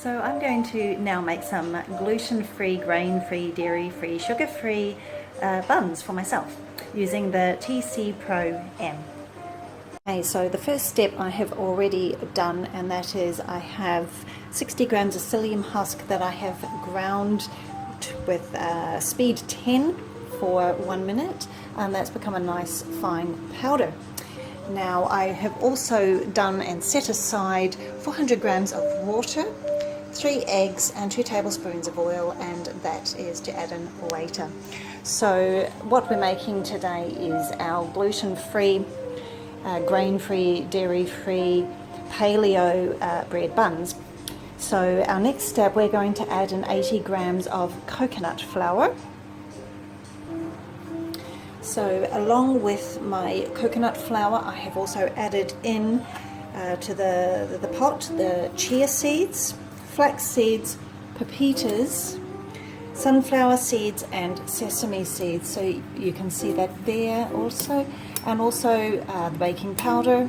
So I'm going to now make some gluten-free, grain-free, dairy-free, sugar-free buns for myself using the ThermoCook Pro M. Okay, so the first step I have already done, and that is I have 60 grams of psyllium husk that I have ground with speed 10 for 1 minute, and that's become a nice fine powder. Now I have also done and set aside 400 grams of water, 3 eggs and 2 tablespoons of oil, and that is to add in later. So what we're making today is our gluten-free, grain-free, dairy-free paleo bread buns. So our next step, we're going to add in 80 grams of coconut flour. So along with my coconut flour, I have also added in to the pot the chia seeds, flax seeds, pepitas, sunflower seeds and sesame seeds. So you can see that there also, and also the baking powder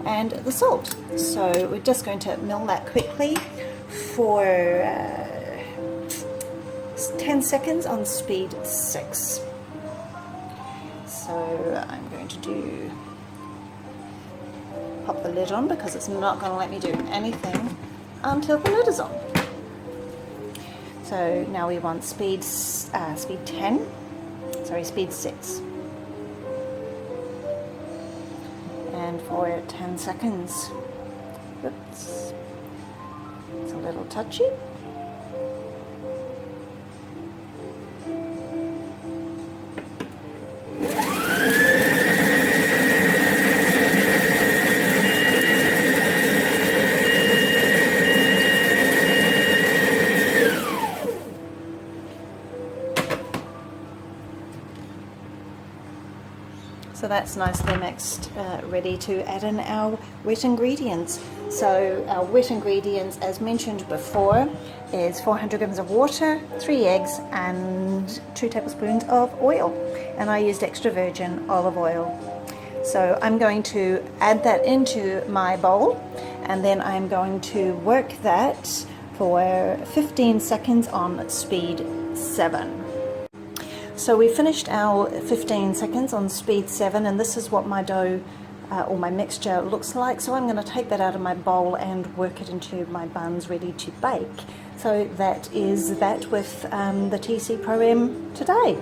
and the salt. So we're just going to mill that quickly for 10 seconds on speed 6. So I'm going to pop the lid on because it's not going to let me do anything until the lid is on. So now we want speed 10, sorry, speed 6. And for 10 seconds. Oops, it's a little touchy. So that's nicely mixed, ready to add in our wet ingredients. So our wet ingredients, as mentioned before, is 400 grams of water, 3 eggs and 2 tablespoons of oil. And I used extra virgin olive oil. So I'm going to add that into my bowl, and then I'm going to work that for 15 seconds on speed 7. So we finished our 15 seconds on speed 7, and this is what my dough or my mixture looks like. So I'm going to take that out of my bowl and work it into my buns ready to bake. So that is that with the ThermoCook Pro M today.